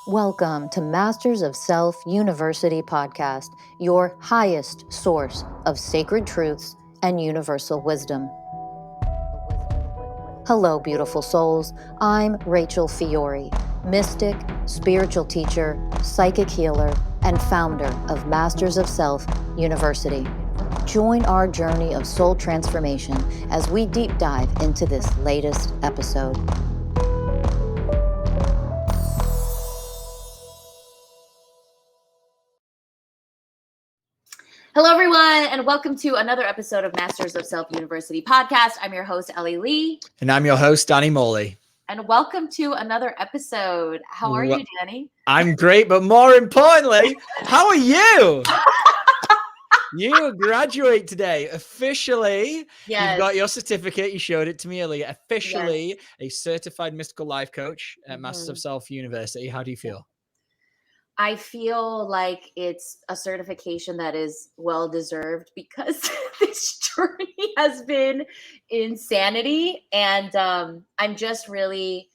Welcome to Masters of Self University podcast, your highest source of sacred truths and universal wisdom. Hello, beautiful souls. I'm Rachel Fiori, mystic, spiritual teacher, psychic healer, and founder of Masters of Self University. Join our journey of soul transformation as we deep dive into this latest episode. Hello, everyone, and welcome to another episode of Masters of Self University podcast. I'm your host, Ellie Lee. And I'm your host, Danny Morley. And welcome to another episode. How are you, Danny? I'm great, but more importantly, how are you? You graduate today. Officially, Yes. You've got your certificate. You showed it to me earlier. Officially, a certified mystical life coach at Masters of Self University. How do you feel? I feel like it's a certification that is well-deserved because this journey has been insanity. And I'm just really,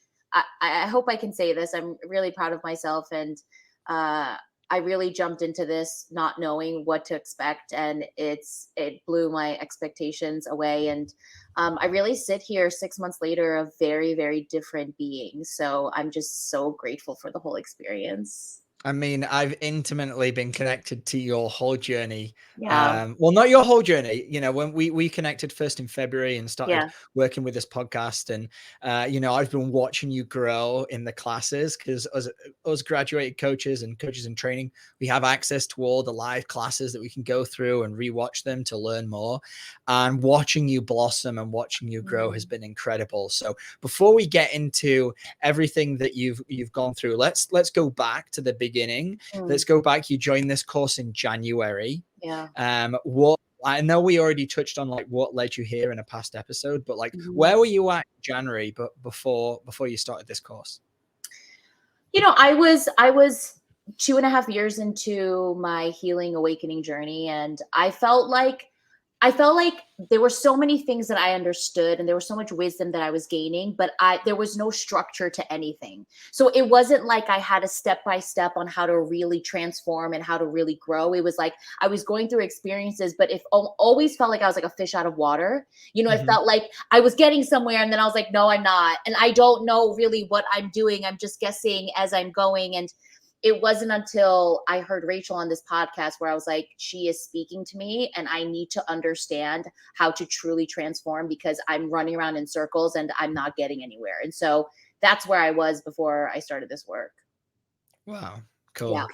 I hope I can say this. I'm really proud of myself. And I really jumped into this not knowing what to expect. And it blew my expectations away. And I really sit here 6 months later, a very, very different being. So I'm just so grateful for the whole experience. I mean, I've intimately been connected to your whole journey. Yeah. Well, not your whole journey. You know, when we connected first in February and started Yeah. working with this podcast, and I've been watching you grow in the classes because us graduated coaches and coaches in training, we have access to all the live classes that we can go through and rewatch them to learn more. And watching you blossom and watching you grow has been incredible. So before we get into everything that you've gone through, let's go back to the beginning. Let's go back. You joined this course in January. Yeah. What I know we already touched on, like what led you here in a past episode, but like where were you at in January, but before you started this course? You know, I was 2.5 years into my healing awakening journey, and I felt like there were so many things that I understood and there was so much wisdom that I was gaining, but there was no structure to anything. So it wasn't like I had a step-by-step on how to really transform and how to really grow. It was like I was going through experiences, but it always felt like I was like a fish out of water. You know, it felt like I was getting somewhere and then I was like, no, I'm not. And I don't know really what I'm doing. I'm just guessing as I'm going. And it wasn't until I heard Rachel on this podcast where I was like, she is speaking to me and I need to understand how to truly transform because I'm running around in circles and I'm not getting anywhere. And so that's where I was before I started this work. Wow. Cool. Yeah.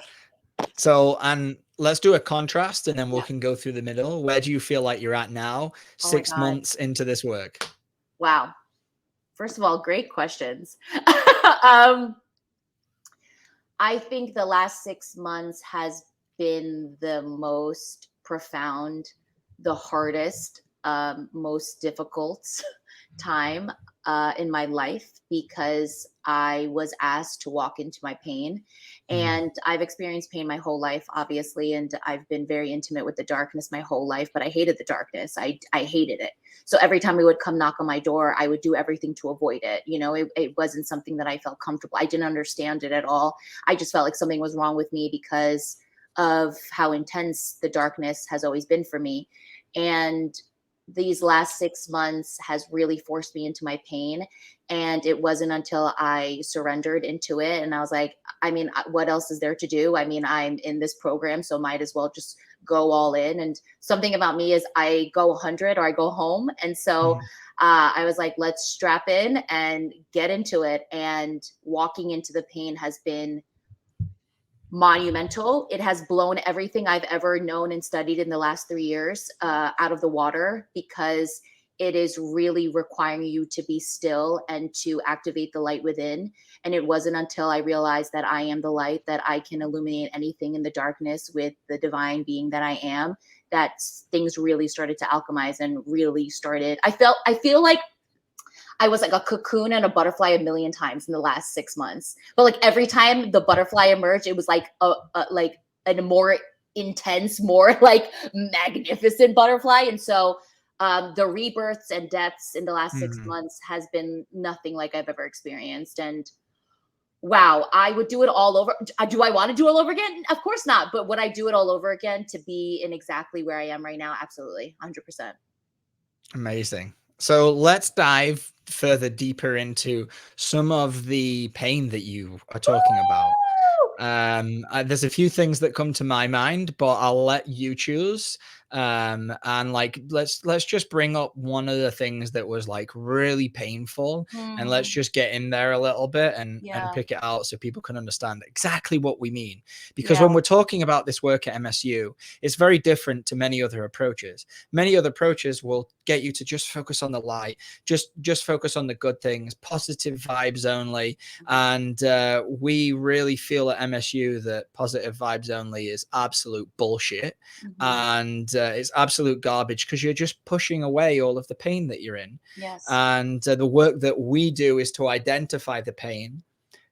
So, and let's do a contrast and then we can go through the middle. Where do you feel like you're at now, 6 months into this work? Wow. First of all, great questions. I think the last 6 months has been the most profound, the hardest, most difficult time in my life because I was asked to walk into my pain. And I've experienced pain my whole life, obviously, and I've been very intimate with the darkness my whole life, but I hated the darkness. I hated it. So every time it would come knock on my door, I would do everything to avoid it. You know, it wasn't something that I felt comfortable. I didn't understand it at all. I just felt like something was wrong with me because of how intense the darkness has always been for me. And these last 6 months has really forced me into my pain. And it wasn't until I surrendered into it. And I was like, I mean, what else is there to do? I mean, I'm in this program, so might as well just go all in. And something about me is I go 100 or I go home. And so I was like, let's strap in and get into it. And walking into the pain has been monumental. It has blown everything I've ever known and studied in the last 3 years out of the water because it is really requiring you to be still and to activate the light within. And it wasn't until I realized that I am the light, that I can illuminate anything in the darkness with the divine being that I am, that things really started to alchemize and really started. I feel like I was like a cocoon and a butterfly a million times in the last 6 months. But like every time the butterfly emerged, it was like a more intense, more like magnificent butterfly. And so the rebirths and deaths in the last 6 months has been nothing like I've ever experienced. And wow, I would do it all over. Do I want to do it all over again? Of course not. But would I do it all over again to be in exactly where I am right now? Absolutely. 100%. Amazing. So let's dive further deeper into some of the pain that you are talking about. There's a few things that come to my mind, but I'll let you choose. And like let's just bring up one of the things that was like really painful, and let's Mm, just get in there a little bit and yeah. pick it out so people can understand exactly what we mean. Because Yeah. when we're talking about this work at MSU, it's very different to many other approaches. Many other approaches will get you to just focus on the light, just focus on the good things, positive vibes only. And we really feel at MSU that positive vibes only is absolute bullshit. Mm-hmm. And it's absolute garbage because you're just pushing away all of the pain that you're in. Yes. And the work that we do is to identify the pain,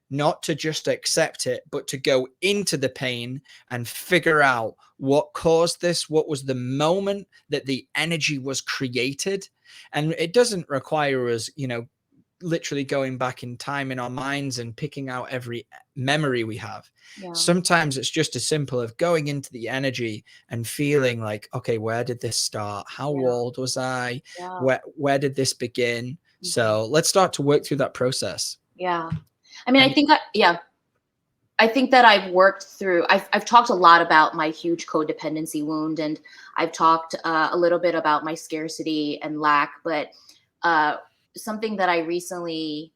not to just accept it, but to go into the pain and figure out what caused this, what was the moment that the energy was created. And it doesn't require us, literally going back in time in our minds and picking out every memory we have. Yeah. Sometimes it's just as simple of going into the energy and feeling like, okay, where did this start? How Yeah. old was I? Yeah. Where did this begin? Mhm. So let's start to work through that process. Yeah. I mean, And I think that I've worked through, I've talked a lot about my huge codependency wound, and I've talked a little bit about my scarcity and lack, but uh, something that I recently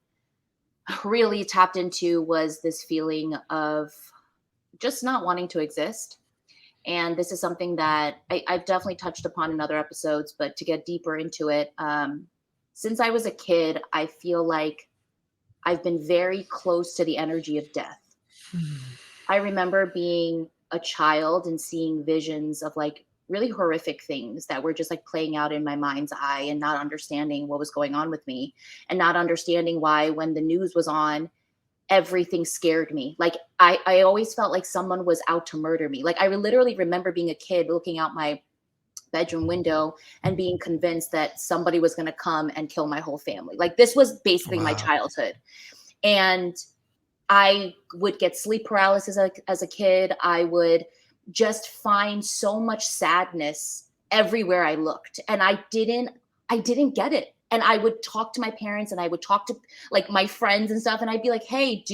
really tapped into was this feeling of just not wanting to exist. And this is something that I've definitely touched upon in other episodes, but to get deeper into it, since I was a kid, I feel like I've been very close to the energy of death. I remember being a child and seeing visions of like really horrific things that were just like playing out in my mind's eye, and not understanding what was going on with me, and not understanding why when the news was on, everything scared me. Like I always felt like someone was out to murder me. Like I literally remember being a kid looking out my bedroom window and being convinced that somebody was going to come and kill my whole family. Like this was basically my wow. childhood. And I would get sleep paralysis as a kid. I would just find so much sadness everywhere I looked, and I didn't get it. And I would talk to my parents, and I would talk to like my friends and stuff, and I'd be like, "Hey,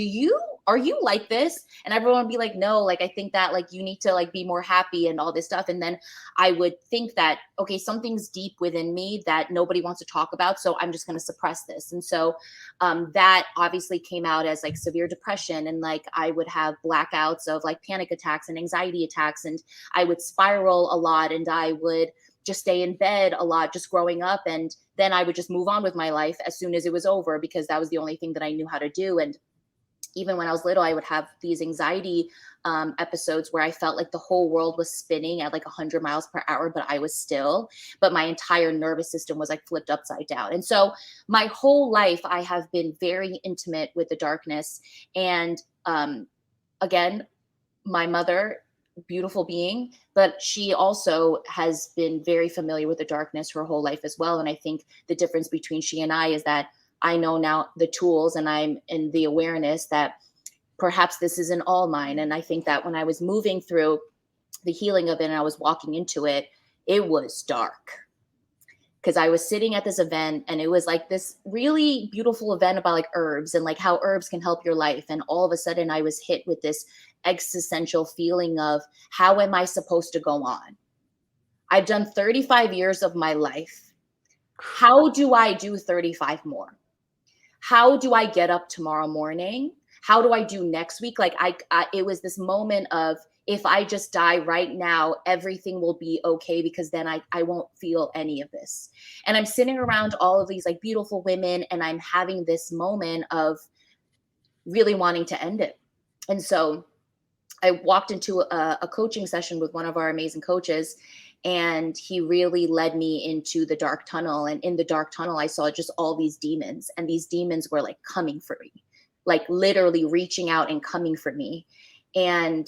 are you like this?" And everyone would be like, "No, like I think that like you need to like be more happy and all this stuff." And then I would think that, okay, something's deep within me that nobody wants to talk about, so I'm just going to suppress this. And so that obviously came out as like severe depression, and like I would have blackouts of like panic attacks and anxiety attacks, and I would spiral a lot, and I would just stay in bed a lot just growing up, and then I would just move on with my life as soon as it was over, because that was the only thing that I knew how to do. And even when I was little, I would have these anxiety episodes where I felt like the whole world was spinning at like 100 miles per hour, but I was still, but my entire nervous system was like flipped upside down. And so my whole life, I have been very intimate with the darkness. And again, my mother, beautiful being, but she also has been very familiar with the darkness her whole life as well. And I think the difference between she and I is that I know now the tools, and I'm in the awareness that perhaps this isn't all mine. And I think that when I was moving through the healing of it and I was walking into it, it was dark, because I was sitting at this event, and it was like this really beautiful event about like herbs and like how herbs can help your life. And all of a sudden I was hit with this existential feeling of, how am I supposed to go on? I've done 35 years of my life. How do I do 35 more? How do I get up tomorrow morning? How do I do next week? Like it was this moment of, if I just die right now, everything will be okay, because then I won't feel any of this. And I'm sitting around all of these like beautiful women, and I'm having this moment of really wanting to end it. And so I walked into a coaching session with one of our amazing coaches, and he really led me into the dark tunnel. And in the dark tunnel, I saw just all these demons, and these demons were like coming for me, like literally reaching out and coming for me. And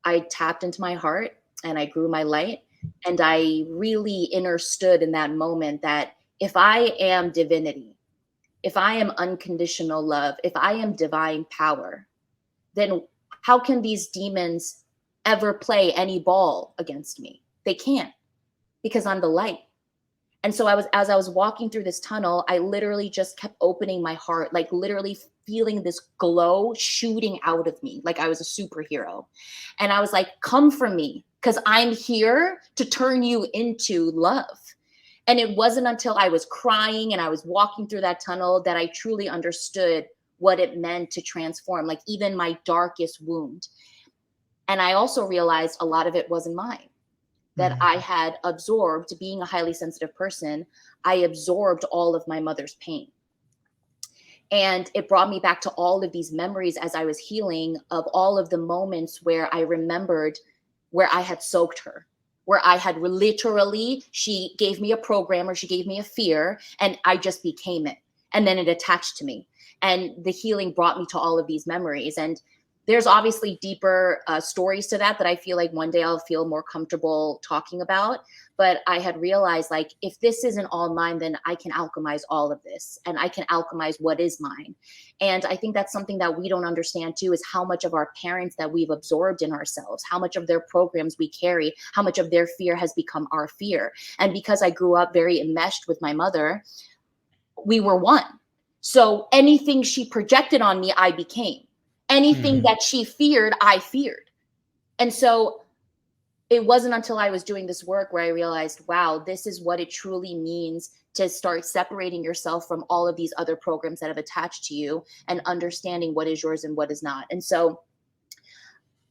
I tapped into my heart, and I grew my light, and I really understood in that moment that if I am divinity, if I am unconditional love, if I am divine power, then how can these demons ever play any ball against me? They can't, because I'm the light. And so as I was walking through this tunnel, I literally just kept opening my heart, like literally feeling this glow shooting out of me, like I was a superhero. And I was like, come for me, because I'm here to turn you into love. And it wasn't until I was crying and I was walking through that tunnel that I truly understood what it meant to transform, like even my darkest wound. And I also realized a lot of it wasn't mine, that I had absorbed. Being a highly sensitive person, I absorbed all of my mother's pain. And it brought me back to all of these memories as I was healing, of all of the moments where I remembered where I had soaked her, where I had literally, she gave me a program or she gave me a fear and I just became it. And then it attached to me. And the healing brought me to all of these memories. And there's obviously deeper stories to that I feel like one day I'll feel more comfortable talking about. But I had realized, like, if this isn't all mine, then I can alchemize all of this and I can alchemize what is mine. And I think that's something that we don't understand too, is how much of our parents that we've absorbed in ourselves, how much of their programs we carry, how much of their fear has become our fear. And because I grew up very enmeshed with my mother, we were one. So anything she projected on me, I became. Anything that she feared, I feared. And so it wasn't until I was doing this work where I realized, wow, this is what it truly means to start separating yourself from all of these other programs that have attached to you and understanding what is yours and what is not. And so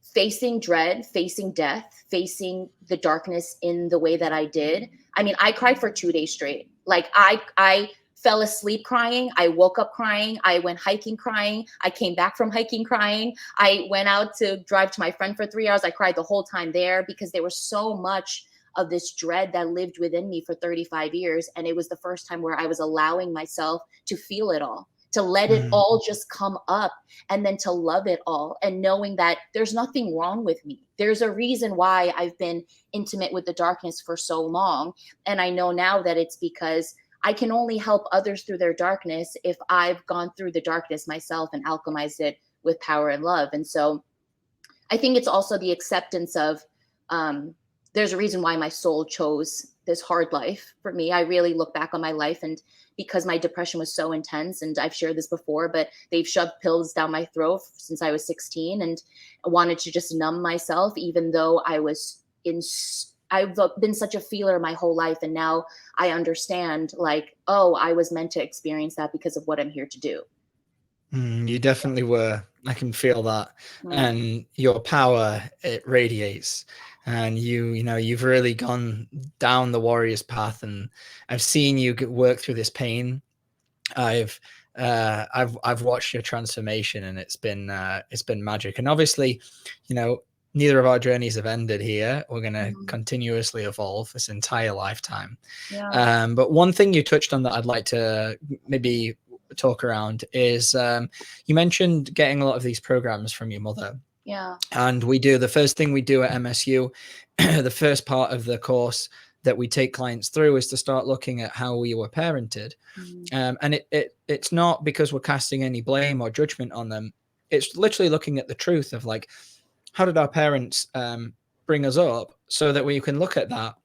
facing dread, facing death, facing the darkness in the way that I did. I mean, I cried for 2 days straight. Like I fell asleep crying. I woke up crying. I went hiking crying. I came back from hiking crying. I went out to drive to my friend for 3 hours. I cried the whole time there because there was so much of this dread that lived within me for 35 years. And it was the first time where I was allowing myself to feel it all, to let it all just come up, and then to love it all, and knowing that there's nothing wrong with me. There's a reason why I've been intimate with the darkness for so long. And I know now that it's because I can only help others through their darkness if I've gone through the darkness myself and alchemized it with power and love. And so I think it's also the acceptance of, there's a reason why my soul chose this hard life for me. I really look back on my life, and because my depression was so intense, and I've shared this before, but they've shoved pills down my throat since I was 16 and I wanted to just numb myself, even though I've been such a feeler my whole life. And now I understand, like, oh, I was meant to experience that because of what I'm here to do. You definitely were. I can feel that. And your power, it radiates. And you've really gone down the warrior's path. And I've seen you work through this pain. I've watched your transformation, and it's been magic. And obviously, neither of our journeys have ended here. We're going to continuously evolve this entire lifetime. Yeah. But one thing you touched on that I'd like to maybe talk around is you mentioned getting a lot of these programs from your mother. Yeah. And the first thing we do at MSU, the first part of the course that we take clients through is to start looking at how we were parented. And it's not because we're casting any blame or judgment on them. It's literally looking at the truth of, like, how did our parents bring us up, so that we can look at that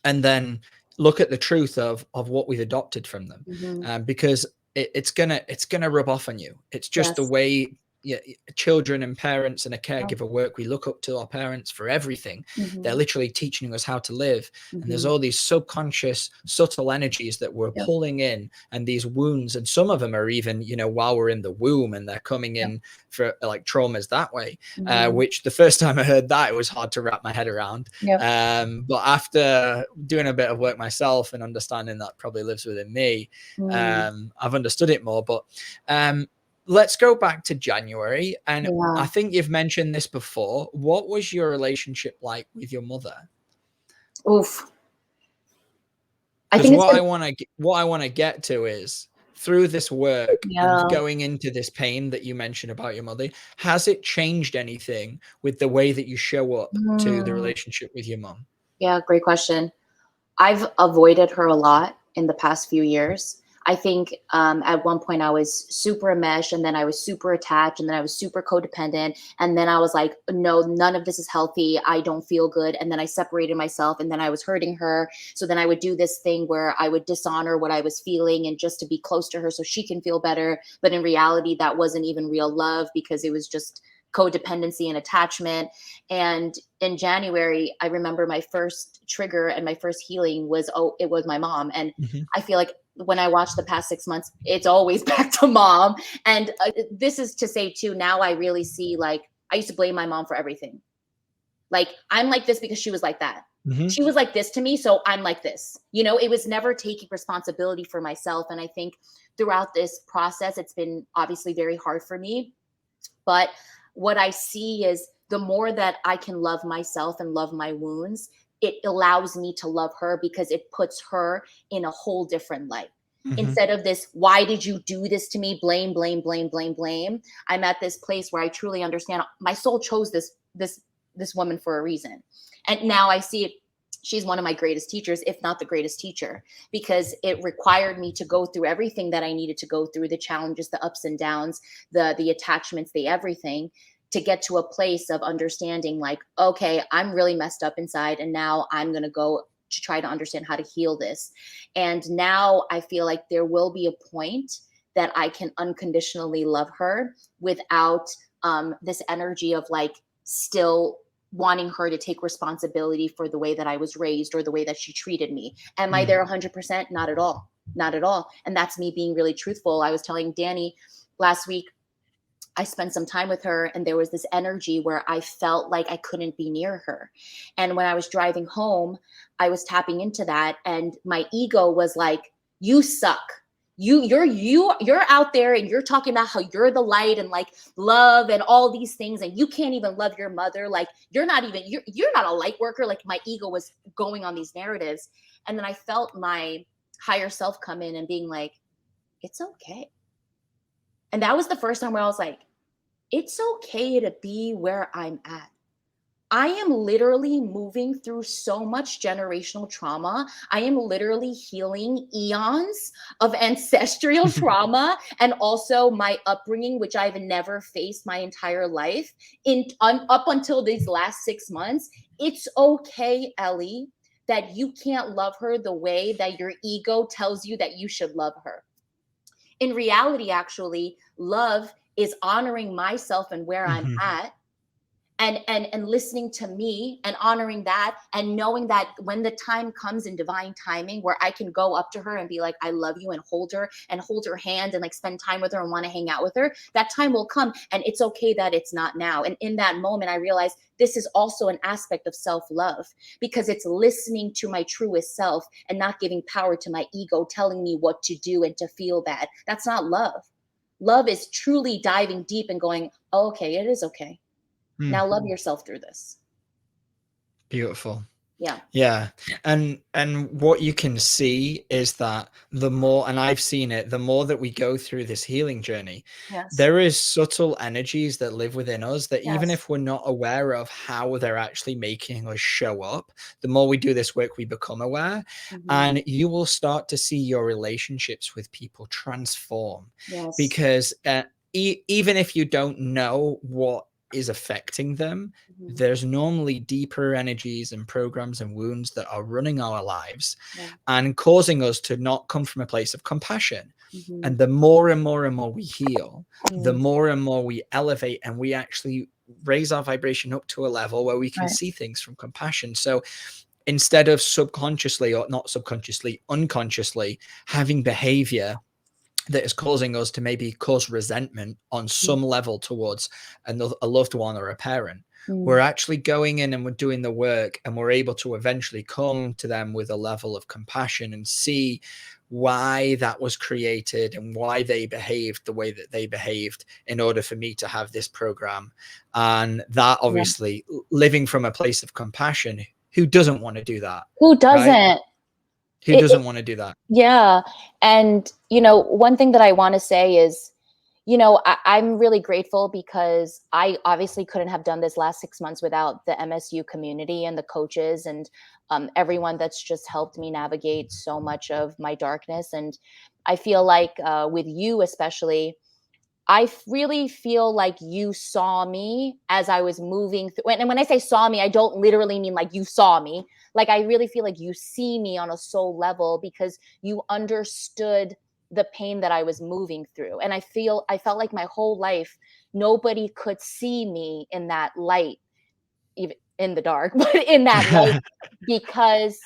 and then look at the truth of what we've adopted from them. Because it's gonna rub off on you. It's just the way children and parents and a caregiver work. We look up to our parents for everything. They're literally teaching us how to live. And there's all these subconscious, subtle energies that we're pulling in, and these wounds. And some of them are even, while we're in the womb, and they're coming in for like traumas that way, which the first time I heard that, it was hard to wrap my head around. But after doing a bit of work myself and understanding that probably lives within me, I've understood it more. But let's go back to January. And I think you've mentioned this before. What was your relationship like with your mother? Oof. Because what I want to get to is, through this work and going into this pain that you mentioned about your mother, has it changed anything with the way that you show up to the relationship with your mom? Yeah, great question. I've avoided her a lot in the past few years. I think at one point I was super enmeshed, and then I was super attached, and then I was super codependent. And then I was like, no, none of this is healthy. I don't feel good. And then I separated myself, and then I was hurting her. So then I would do this thing where I would dishonor what I was feeling and just to be close to her so she can feel better. But in reality, that wasn't even real love, because it was just codependency and attachment. And in January, I remember my first trigger and my first healing was, it was my mom. And I feel like when I watch the past 6 months, it's always back to mom. And this is to say too, now I really see, like, I used to blame my mom for everything. Like, I'm like this because she was like that. She was like this to me, so I'm like this. You know, it was never taking responsibility for myself. And I think throughout this process, it's been obviously very hard for me. But what I see is the more that I can love myself and love my wounds, it allows me to love her, because it puts her in a whole different light. Instead of this, why did you do this to me? Blame, blame, blame, blame, blame. I'm at this place where I truly understand my soul chose this woman for a reason. And now I see it. She's one of my greatest teachers, if not the greatest teacher, because it required me to go through everything that I needed to go through, the challenges, the ups and downs, the attachments, the everything, to get to a place of understanding, like, okay, I'm really messed up inside, and now I'm going to go to try to understand how to heal this. And now I feel like there will be a point that I can unconditionally love her without this energy of like still wanting her to take responsibility for the way that I was raised or the way that she treated me. Am I there 100%? Not at all. Not at all. And that's me being really truthful. I was telling Danny last week, I spent some time with her, and there was this energy where I felt like I couldn't be near her. And when I was driving home, I was tapping into that, and my ego was like, you suck. You're out there and you're talking about how you're the light and like love and all these things, and you can't even love your mother. Like, you're not a light worker. Like, my ego was going on these narratives. And then I felt my higher self come in and being like, it's okay. And that was the first time where I was like, it's okay to be where I'm at. I am literally moving through so much generational trauma. I am literally healing eons of ancestral trauma, and also my upbringing, which I've never faced my entire life up until these last 6 months. It's okay, Ellie, that you can't love her the way that your ego tells you that you should love her. In reality, actually, love is honoring myself and where I'm at, and listening to me and honoring that, and knowing that when the time comes in divine timing where I can go up to her and be like, I love you, and hold her hand and like spend time with her and want to hang out with her, that time will come. And it's okay that it's not now. And in that moment, I realized this is also an aspect of self-love, because it's listening to my truest self and not giving power to my ego telling me what to do and to feel bad. That's not love. Love is truly diving deep and going, oh, okay, it is okay. Now love yourself through this. Beautiful. Yeah. And what you can see is that the more, and I've seen it, the more that we go through this healing journey, there is subtle energies that live within us that even if we're not aware of how they're actually making us show up, the more we do this work, we become aware. And you will start to see your relationships with people transform. Because even if you don't know what is affecting them, there's normally deeper energies and programs and wounds that are running our lives and causing us to not come from a place of compassion. And the more and more and more we heal, the more and more we elevate, and we actually raise our vibration up to a level where we can see things from compassion. So instead of subconsciously, or not subconsciously, unconsciously having behavior that is causing us to maybe cause resentment on some level towards a loved one or a parent, we're actually going in and we're doing the work, and we're able to eventually come to them with a level of compassion and see why that was created and why they behaved the way that they behaved in order for me to have this program. And that obviously living from a place of compassion, who doesn't want to do that? Who doesn't? Right? Who doesn't want to do that? Yeah. And, one thing that I want to say is, I'm really grateful, because I obviously couldn't have done this last 6 months without the MSU community and the coaches and everyone that's just helped me navigate so much of my darkness. And I feel like with you especially, I really feel like you saw me as I was moving through. And when I say saw me, I don't literally mean like you saw me. Like, I really feel like you see me on a soul level because you understood the pain that I was moving through. And I felt like my whole life, nobody could see me in that light, even in the dark, but in that light, because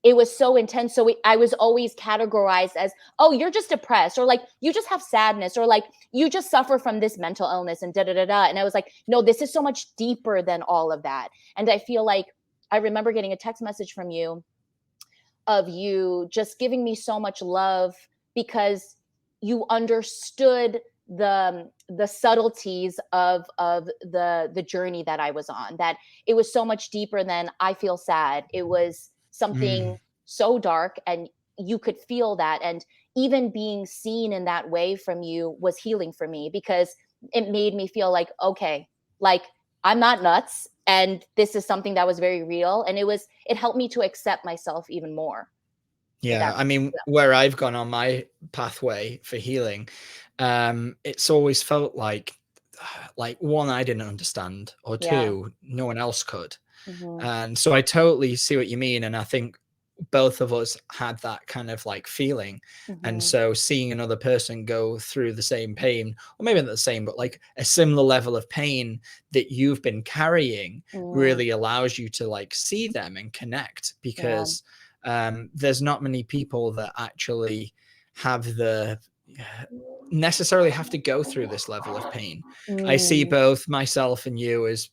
it was so intense. So I was always categorized as, oh, you're just depressed, or like you just have sadness, or like you just suffer from this mental illness, and da da da da. And I was like, no, this is so much deeper than all of that. And I feel like I remember getting a text message from you of you just giving me so much love because you understood the subtleties of the journey that I was on, that it was so much deeper than I feel sad. It was something so dark, and you could feel that. And even being seen in that way from you was healing for me, because it made me feel like, okay, like I'm not nuts, and this is something that was very real, and it helped me to accept myself even more. Yeah, I mean, where I've gone on my pathway for healing, it's always felt like one, I didn't understand, or two, no one else could. And so I totally see what you mean. And I think both of us had that kind of like feeling. And so seeing another person go through the same pain, or maybe not the same, but like a similar level of pain that you've been carrying, really allows you to like see them and connect, because there's not many people that actually have the necessarily have to go through this level of pain. I see both myself and you as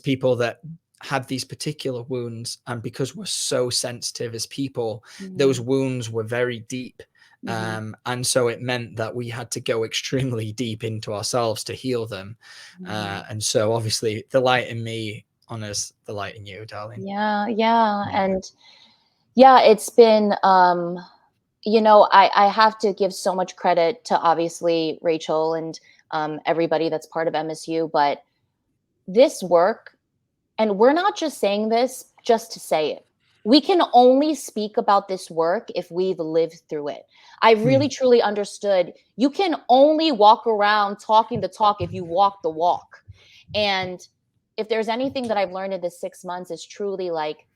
people that had these particular wounds, and because we're so sensitive as people, those wounds were very deep. And so it meant that we had to go extremely deep into ourselves to heal them. And so obviously the light in me honors the light in you, darling. And it's been I have to give so much credit to obviously Rachel and everybody that's part of MSU, but this work, and we're not just saying this just to say it. We can only speak about this work if we've lived through it. I really truly understood you can only walk around talking the talk if you walk the walk. And if there's anything that I've learned in this 6 months, is truly like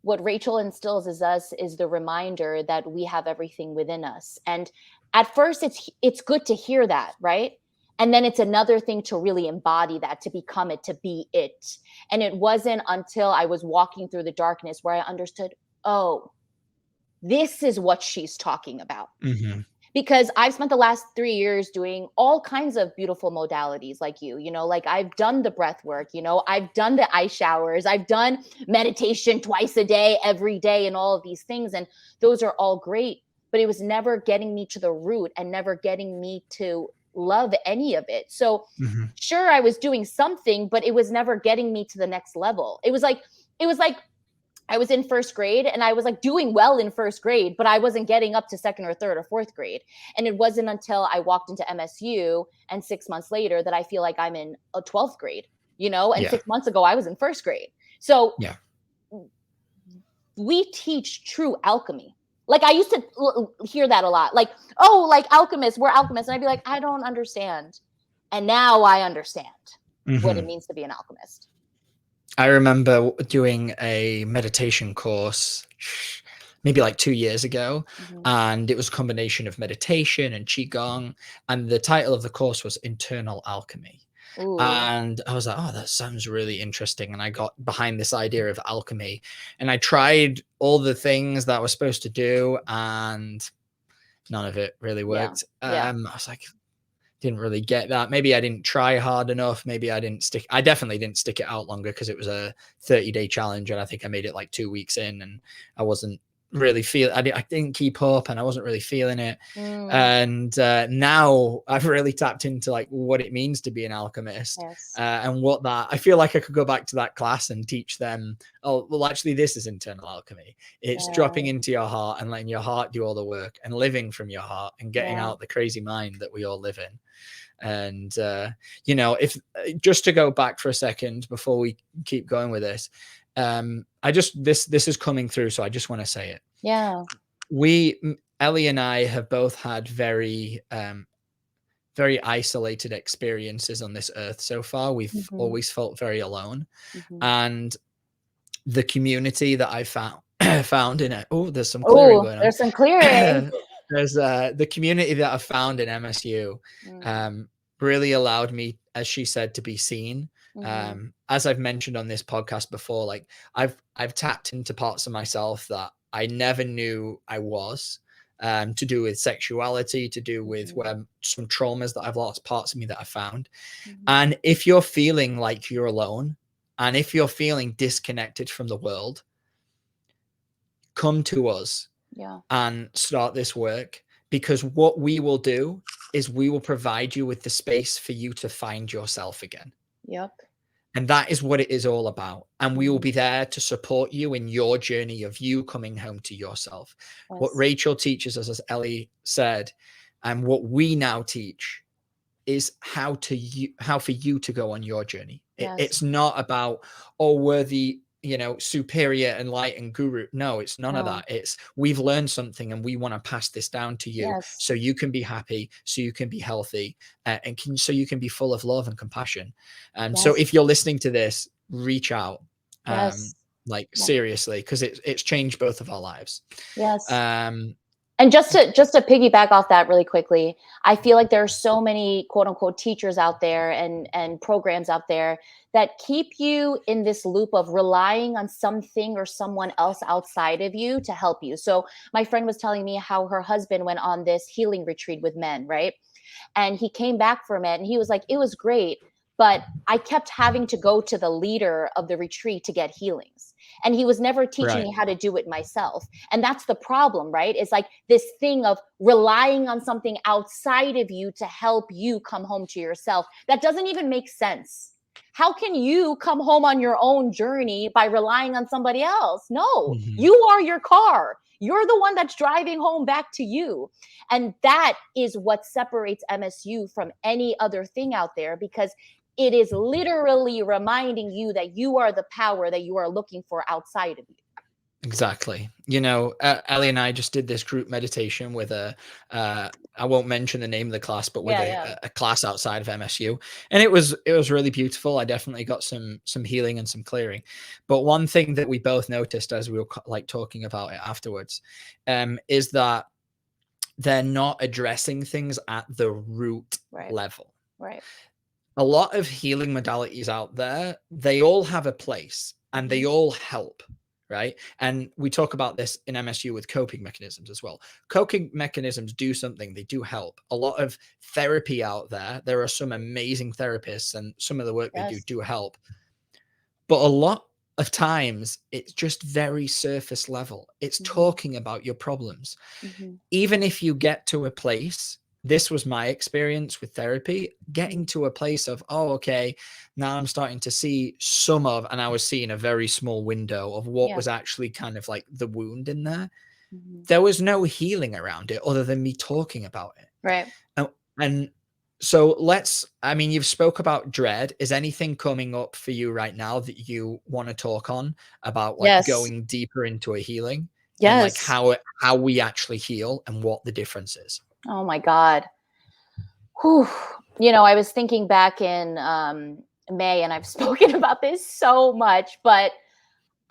what Rachel instills is us is the reminder that we have everything within us. And at first it's good to hear that, right? And then it's another thing to really embody that, to become it, to be it. And it wasn't until I was walking through the darkness where I understood, oh, this is what she's talking about. Because I've spent the last 3 years doing all kinds of beautiful modalities like like I've done the breath work, I've done the ice showers, I've done meditation twice a day, every day, and all of these things. And those are all great, but it was never getting me to the root and never getting me to love any of it. So sure, I was doing something, but it was never getting me to the next level. It was like I was in first grade and I was like doing well in first grade, but I wasn't getting up to second or third or fourth grade. And it wasn't until I walked into MSU and 6 months later that I feel like I'm in a 12th grade, and 6 months ago I was in first grade. So we teach true alchemy. Like I used to hear that a lot, like, oh, like alchemists, we're alchemists. And I'd be like, I don't understand. And now I understand what it means to be an alchemist. I remember doing a meditation course maybe like 2 years ago, and it was a combination of meditation and qigong, and the title of the course was Internal Alchemy. And I was like, oh, that sounds really interesting. And I got behind this idea of alchemy, and I tried all the things that I was supposed to do, and none of it really worked. I was like, didn't really get that. Maybe I didn't try hard enough. Maybe I definitely didn't stick it out longer, because it was a 30-day challenge. And I think I made it like 2 weeks in, and I wasn't really I didn't keep up, and I wasn't really feeling it. And now I've really tapped into like what it means to be an alchemist, and what that, I feel like I could go back to that class and teach them, oh, well, actually this is internal alchemy. It's dropping into your heart and letting your heart do all the work, and living from your heart, and getting out the crazy mind that we all live in. And if just to go back for a second before we keep going with this, this is coming through, so I just want to say it. Ellie and I have both had very very isolated experiences on this earth so far. We've always felt very alone. And the community that I found in it. Oh, there's some clearing Oh, going on. there's some clearing. There's the community that I found in MSU really allowed me, as she said, to be seen. As I've mentioned on this podcast before, like I've tapped into parts of myself that I never knew I was. To do with sexuality, to do with some traumas that I've lost, parts of me that I found. And if you're feeling like you're alone, and if you're feeling disconnected from the world, come to us and start this work, because what we will do is we will provide you with the space for you to find yourself again. Yep. And that is what it is all about. And we will be there to support you in your journey of you coming home to yourself. Yes. What Rachel teaches us, as Ellie said, and what we now teach, is how for you to go on your journey. It's not about, oh, we're the superior enlightened guru. No, it's none of that. It's we've learned something and we want to pass this down to you, so you can be happy, so you can be healthy, so you can be full of love and compassion. So if you're listening to this, reach out, seriously, because it's changed both of our lives. And just to piggyback off that really quickly, I feel like there are so many quote unquote teachers out there and programs out there that keep you in this loop of relying on something or someone else outside of you to help you. So my friend was telling me how her husband went on this healing retreat with men, right? And he came back from it and he was like, it was great, but I kept having to go to the leader of the retreat to get healings. And he was never teaching me how to do it myself. And that's the problem, right? It's like this thing of relying on something outside of you to help you come home to yourself. That doesn't even make sense. How can you come home on your own journey by relying on somebody else? No, you are your car. You're the one that's driving home back to you. And that is what separates MSU from any other thing out there, because it is literally reminding you that you are the power that you are looking for outside of you. Exactly. Ellie and I just did this group meditation with I won't mention the name of the class, but with a class outside of MSU. And it was really beautiful. I definitely got some healing and some clearing. But one thing that we both noticed as we were talking about it afterwards, is that they're not addressing things at the root level. Right. A lot of healing modalities out there, they all have a place and they all help. Right. And we talk about this in MSU with coping mechanisms as well. Coping mechanisms do something. They do help. A lot of therapy out there. There are some amazing therapists and some of the work they do help. But a lot of times it's just very surface level. It's talking about your problems. Even if you get to a place, this was my experience with therapy, getting to a place of, oh, okay, now I'm starting to see and I was seeing a very small window of what was actually kind of like the wound in there. There was no healing around it other than me talking about it. Right. And so you've spoke about dread. Is anything coming up for you right now that you want to talk on about, like going deeper into a healing? And like how we actually heal and what the difference is? Oh my God. Whew. I was thinking back in May, and I've spoken about this so much, but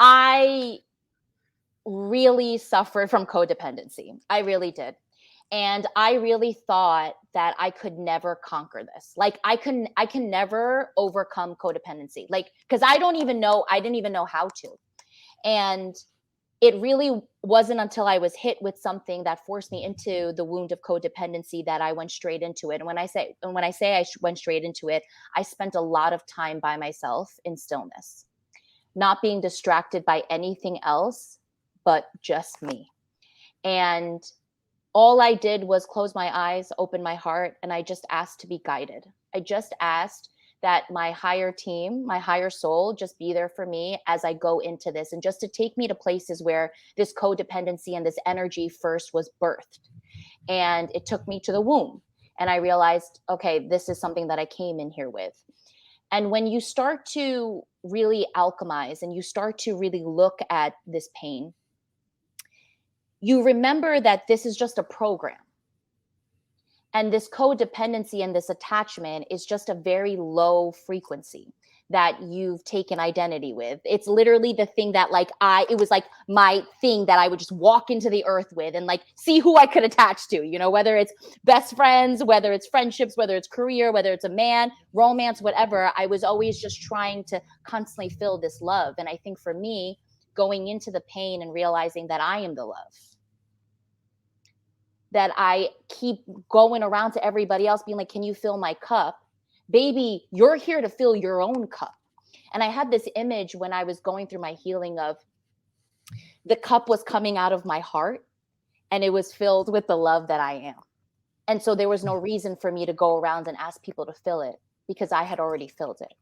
I really suffered from codependency. I really did. And I really thought that I could never conquer this. Like I can never overcome codependency. Like, because I didn't even know how to. And it really wasn't until I was hit with something that forced me into the wound of codependency that I went straight into it. And when I say I went straight into it, I spent a lot of time by myself in stillness, not being distracted by anything else, but just me. And all I did was close my eyes, open my heart, and I just asked to be guided. I just asked that my higher team, my higher soul, just be there for me as I go into this, and just to take me to places where this codependency and this energy first was birthed. And it took me to the womb. And I realized, okay, this is something that I came in here with. And when you start to really alchemize and you start to really look at this pain, you remember that this is just a program. And this codependency and this attachment is just a very low frequency that you've taken identity with. It's literally the thing that it was like my thing that I would just walk into the earth with and like see who I could attach to, you know, whether it's best friends, whether it's friendships, whether it's career, whether it's a man, romance, whatever. I was always just trying to constantly fill this love. And I think for me, going into the pain and realizing that I am the love, that I keep going around to everybody else being like, can you fill my cup? Baby, you're here to fill your own cup. And I had this image when I was going through my healing of the cup was coming out of my heart and it was filled with the love that I am. And so there was no reason for me to go around and ask people to fill it because I had already filled it.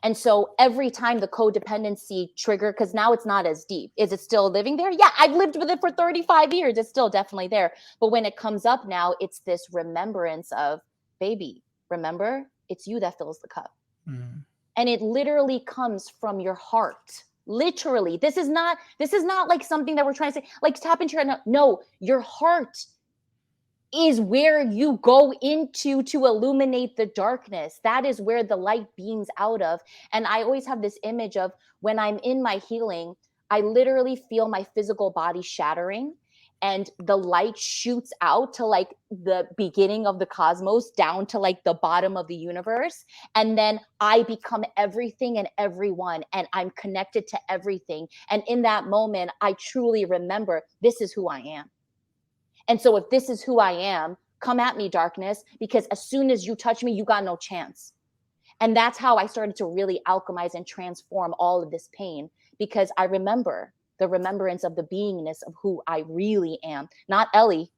And so every time the codependency trigger, because now it's not as deep. Is it still living there? Yeah, I've lived with it for 35 years. It's still definitely there. But when it comes up now, it's this remembrance of, baby, remember, it's you that fills the cup. Mm. And it literally comes from your heart. Literally. This is not like something that we're trying to say, like tap into your, no, your heart is where you go into to illuminate the darkness. That is where the light beams out of. And I always have this image of when I'm in my healing, I literally feel my physical body shattering and the light shoots out to like the beginning of the cosmos down to like the bottom of the universe. And then I become everything and everyone, and I'm connected to everything. And in that moment, I truly remember this is who I am. And so if this is who I am, come at me, darkness, because as soon as you touch me, you got no chance. And that's how I started to really alchemize and transform all of this pain, because I remember the remembrance of the beingness of who I really am, not Ellie,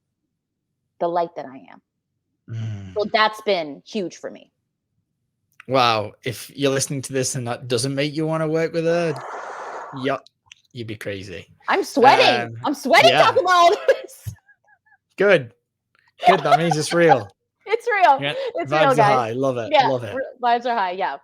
the light that I am. So that's been huge for me. Wow. If you're listening to this and that doesn't make you want to work with her, yep, you'd be crazy. I'm sweating. I'm sweating talking about all this. Good. That means it's real. It's real. Yeah. It's Vibes real, are guys. high. Love it. Yeah, love it. Vibes are high. Yeah.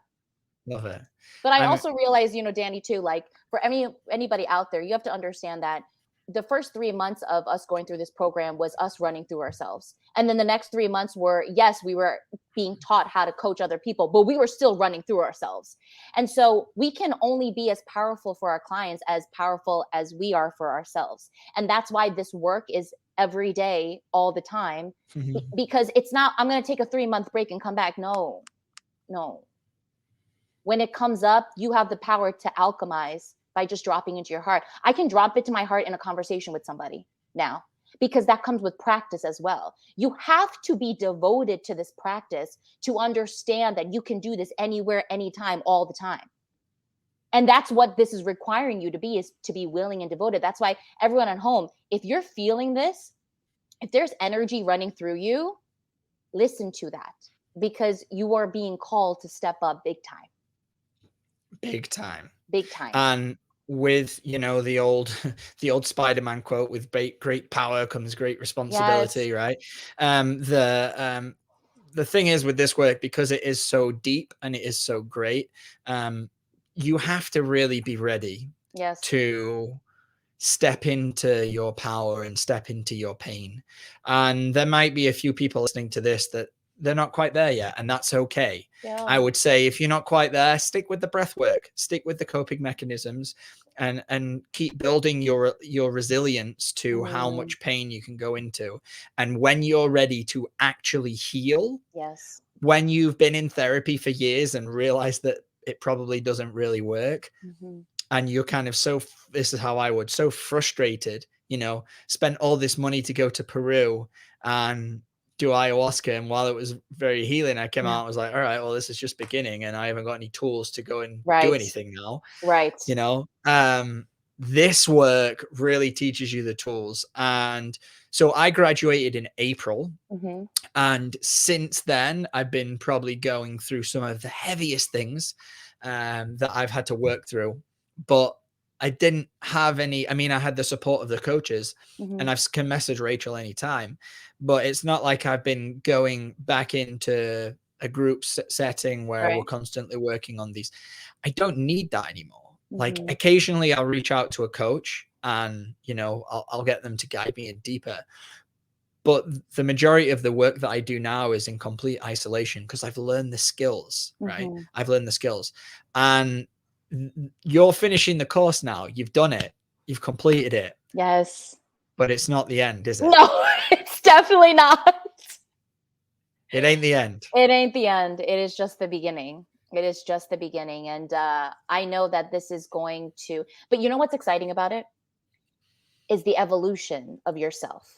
Love it. But I also realize, you know, Danny, too, like for anybody out there, you have to understand that the first 3 months of us going through this program was us running through ourselves. And then the next 3 months were, yes, we were being taught how to coach other people, but we were still running through ourselves. And so we can only be as powerful for our clients as powerful as we are for ourselves. And that's why this work is every day, all the time, because it's not, I'm going to take a 3-month break and come back. No. When it comes up, you have the power to alchemize by just dropping into your heart. I can drop it to my heart in a conversation with somebody now, because that comes with practice as well. You have to be devoted to this practice to understand that you can do this anywhere, anytime, all the time. And that's what this is requiring you to be, is to be willing and devoted. That's why everyone at home, if you're feeling this, if there's energy running through you, listen to that, because you are being called to step up big time. Big time. And with, you know, the old Spider-Man quote, with great power comes great responsibility. Yes. Right. The thing is with this work, because it is so deep and it is so great, you have to really be ready to step into your power and step into your pain. And there might be a few people listening to this that they're not quite there yet, and that's okay. Yeah. I would say if you're not quite there, stick with the breath work, stick with the coping mechanisms, and keep building your resilience to how much pain you can go into. And when you're ready to actually heal, when you've been in therapy for years and realize that it probably doesn't really work, and you're kind of this is how I would, so frustrated, you know, spent all this money to go to Peru and do ayahuasca, and while it was very healing, I came out and was like, all right, well, this is just beginning and I haven't got any tools to go and do anything now. You know, this work really teaches you the tools. And so I graduated in April. And since then, I've been probably going through some of the heaviest things that I've had to work through. But I didn't have any, I mean, I had the support of the coaches, and I can message Rachel anytime, but it's not like I've been going back into a group setting where we're constantly working on these. I don't need that anymore. Like occasionally I'll reach out to a coach and, you know, I'll get them to guide me in deeper. But the majority of the work that I do now is in complete isolation because I've learned the skills, right? Mm-hmm. I've learned the skills. And you're finishing the course now. You've done it. You've completed it. Yes. But it's not the end, is it? No, it's definitely not. It ain't the end. It ain't the end. It is just the beginning. It is just the beginning. And I know that this is going to, but you know what's exciting about it? Is the evolution of yourself.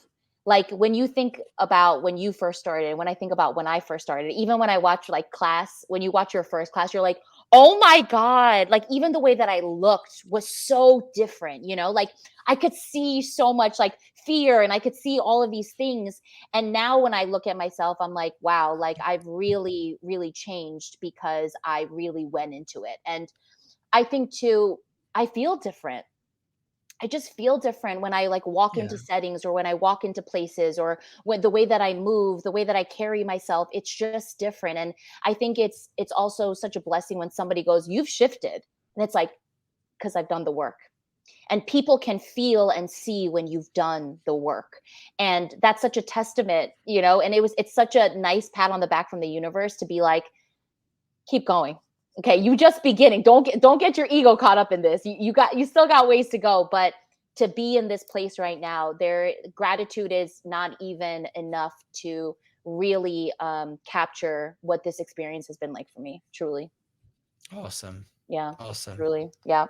Like when you think about when you first started, when I think about when I first started, even when I watch like class, when you watch your first class, you're like, oh my God, like even the way that I looked was so different, you know, like I could see so much like fear and I could see all of these things. And now when I look at myself, I'm like, wow, like I've really, really changed because I really went into it. And I think too, I feel different. I just feel different when I like walk into settings or when I walk into places or when the way that I move, the way that I carry myself, it's just different. And I think it's also such a blessing when somebody goes, "You've shifted." And it's like, because I've done the work. And people can feel and see when you've done the work. And that's such a testament, you know, and it's such a nice pat on the back from the universe to be like, keep going. Okay, you just beginning. Don't get your ego caught up in this. You still got ways to go, but to be in this place right now, gratitude is not even enough to really capture what this experience has been like for me. Truly. Awesome. Yeah. Awesome. Truly. Yeah.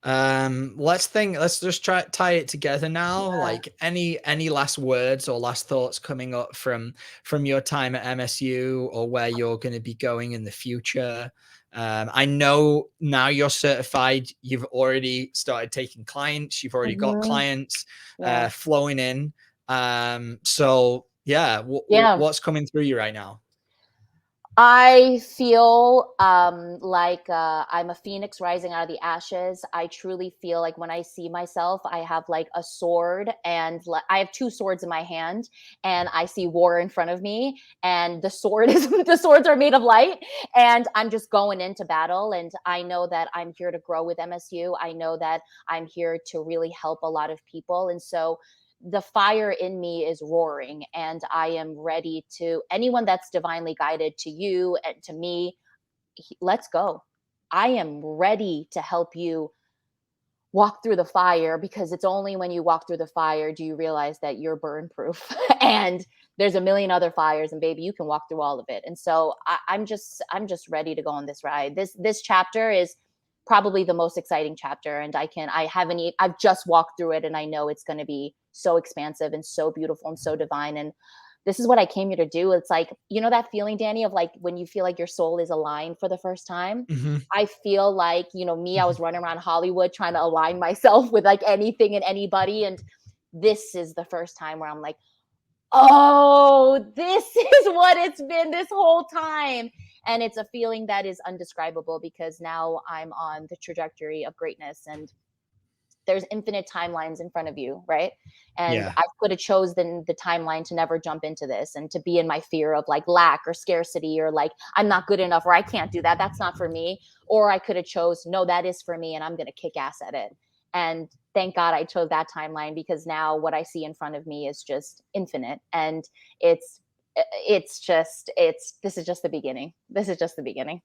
Let's just tie it together now. Yeah. Like any last words or last thoughts coming up from your time at MSU or where you're going to be going in the future. I know now you're certified, you've already started taking clients, you've already got clients flowing in. So yeah, what's coming through you right now? I feel like I'm a phoenix rising out of the ashes. I truly feel like when I see myself, I have like a sword and I have two swords in my hand and I see war in front of me and the swords are made of light and I'm just going into battle. And I know that I'm here to grow with MSU. I know that I'm here to really help a lot of people. And so the fire in me is roaring and I am ready to anyone that's divinely guided to you and to me. Let's go. I am ready to help you walk through the fire because it's only when you walk through the fire do you realize that you're burn proof and there's a million other fires and baby, you can walk through all of it. And so I'm just ready to go on this ride. This chapter is probably the most exciting chapter and I've just walked through it and I know it's going to be so expansive and so beautiful and so divine. And this is what I came here to do. It's like, you know, that feeling, Danny, of like when you feel like your soul is aligned for the first time. I feel like, you know, me, I was running around Hollywood trying to align myself with like anything and anybody. And this is the first time where I'm like, oh, this is what it's been this whole time. And it's a feeling that is undescribable because now I'm on the trajectory of greatness and there's infinite timelines in front of you, right? And I could have chosen the timeline to never jump into this and to be in my fear of like lack or scarcity or like I'm not good enough or I can't do that. That's not for me. Or I could have chose, no, that is for me and I'm going to kick ass at it. And thank God I chose that timeline because now what I see in front of me is just infinite. And this is just the beginning. This is just the beginning.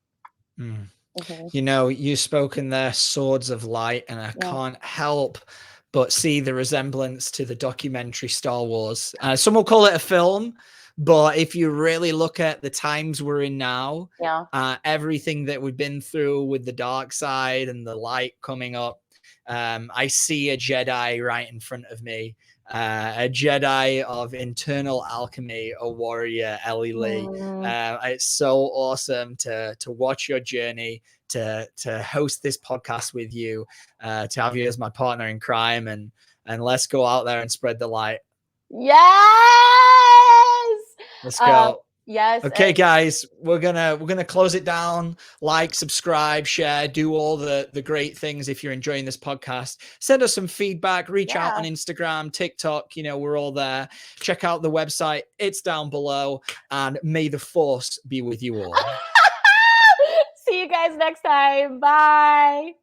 You know, you've spoken there, swords of light, and I can't help but see the resemblance to the documentary Star Wars. Some will call it a film, but if you really look at the times we're in now, everything that we've been through with the dark side and the light coming up, I see a Jedi right in front of me. A Jedi of internal alchemy, a warrior, Ellie Lee. It's so awesome to watch your journey, to host this podcast with you, to have you as my partner in crime, and let's go out there and spread the light. Yes. Let's go. Yes. Okay, guys, we're gonna close it down. Like, subscribe, share, do all the great things. If you're enjoying this podcast, send us some feedback, reach out on Instagram, TikTok, you know, we're all there. Check out the website, it's down below, and may the force be with you all. See you guys next time. Bye.